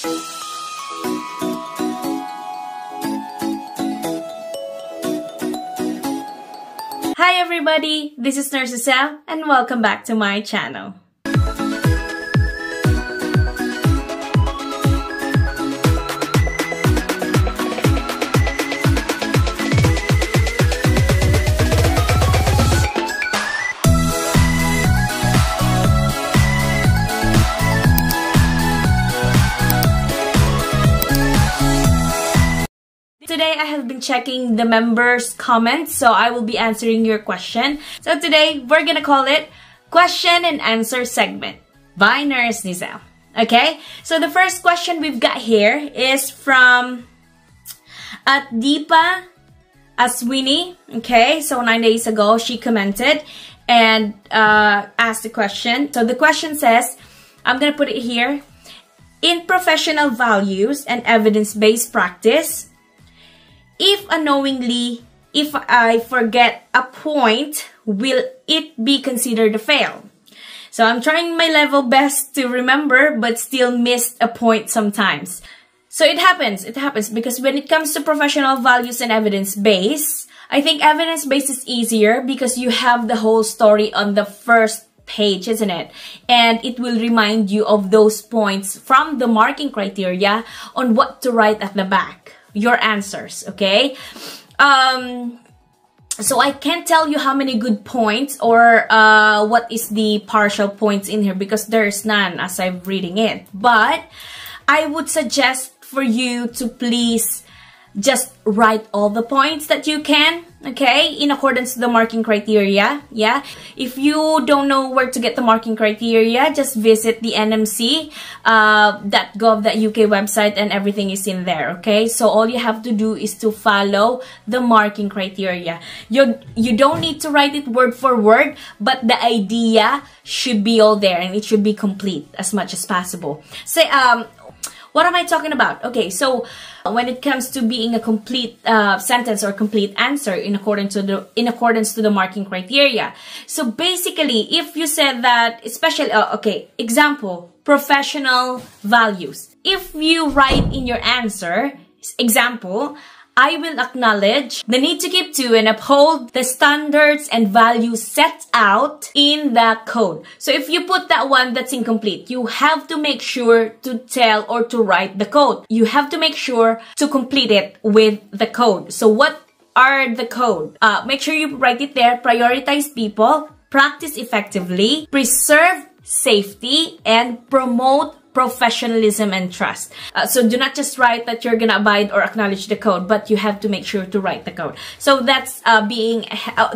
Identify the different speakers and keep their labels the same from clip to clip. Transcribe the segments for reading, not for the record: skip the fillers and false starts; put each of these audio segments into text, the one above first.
Speaker 1: Hi everybody, this is Niezl and welcome back to my channel. Today I have been checking the members' comments, so I will be answering your question. So today we're gonna call it question and answer segment by Nurse Niezl. Okay, so the first question we've got here is from Deepa Aswini. Okay, so 9 days ago she commented and asked the question. So the question says, I'm gonna put it here: in professional values and evidence-based practice, if unknowingly, if I forget a point, will it be considered a fail? So I'm trying my level best to remember, but still missed a point sometimes. So it happens because when it comes to professional values and evidence-based, I think evidence-based is easier because you have the whole story on the first page, isn't it? And it will remind you of those points from the marking criteria on what to write at the back. Your answers, okay? So I can't tell you how many good points or what is the partial points in here because there's none as I'm reading it. But I would suggest for you to please just write all the points that you can, okay, in accordance to the marking criteria. Yeah, if you don't know where to get the marking criteria, just visit the NMC .gov.uk website and everything is in there. Okay, so all you have to do is to follow the marking criteria. You don't need to write it word for word, but the idea should be all there and it should be complete as much as possible. Say what am I talking about? Okay, so when it comes to being a complete sentence or complete answer in accordance to the marking criteria. So basically, if you said that, especially okay, example, professional values. If you write in your answer, example, I will acknowledge the need to keep to and uphold the standards and values set out in the code. So if you put that one, that's incomplete. You have to make sure to tell or to write the code. You have to make sure to complete it with the code. So what are the code? Make sure you write it there. Prioritize people, practice effectively, preserve safety, and promote professionalism and trust. So do not just write that you're gonna abide or acknowledge the code, but you have to make sure to write the code. So that's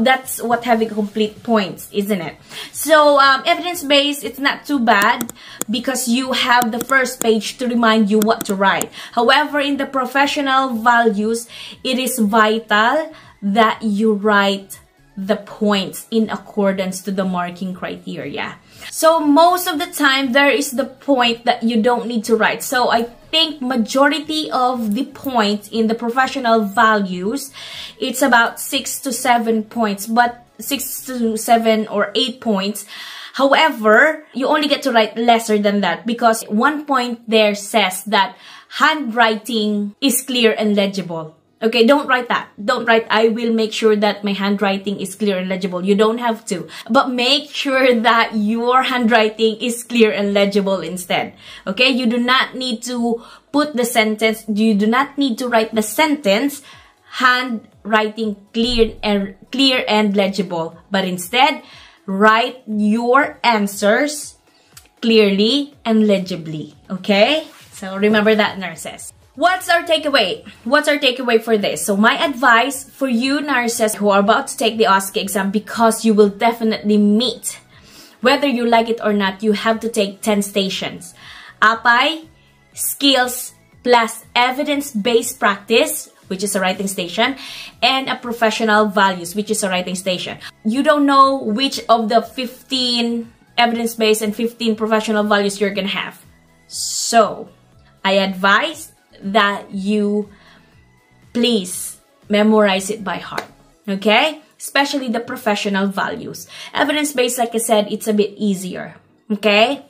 Speaker 1: that's what having complete points, isn't it? So evidence-based, it's not too bad because you have the first page to remind you what to write. However, in the professional values, it is vital that you write the points in accordance to the marking criteria. So most of the time, there is the point that you don't need to write. So I think majority of the points in the professional values, it's about 6 to 7 points, but 6 to 7 or 8 points. However, you only get to write lesser than that because one point there says that handwriting is clear and legible. Okay, don't write that. Don't write, I will make sure that my handwriting is clear and legible. You don't have to. But make sure that your handwriting is clear and legible instead. Okay, you do not need to put the sentence, you do not need to write the sentence, handwriting clear and legible. But instead, write your answers clearly and legibly. Okay? So remember that, nurses. What's our takeaway? What's our takeaway for this? So my advice for you nurses who are about to take the OSCE exam, because you will definitely meet, whether you like it or not, you have to take 10 stations. API, skills, plus evidence-based practice, which is a writing station, and a professional values, which is a writing station. You don't know which of the 15 evidence-based and 15 professional values you're gonna have. So I advise that you please memorize it by heart, okay? Especially the professional values. Evidence-based, like I said, it's a bit easier, okay?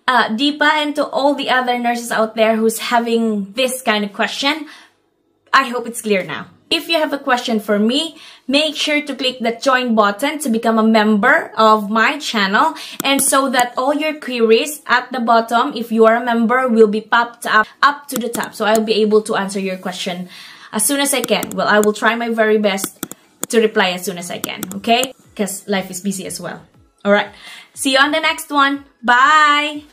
Speaker 1: Deepa, and to all the other nurses out there who's having this kind of question, I hope it's clear now. If you have a question for me, make sure to click the join button to become a member of my channel, and so that all your queries at the bottom, if you are a member, will be popped up to the top. So I'll be able to answer your question as soon as I can. Well, I will try my very best to reply as soon as I can, okay? Because life is busy as well. Alright, see you on the next one. Bye!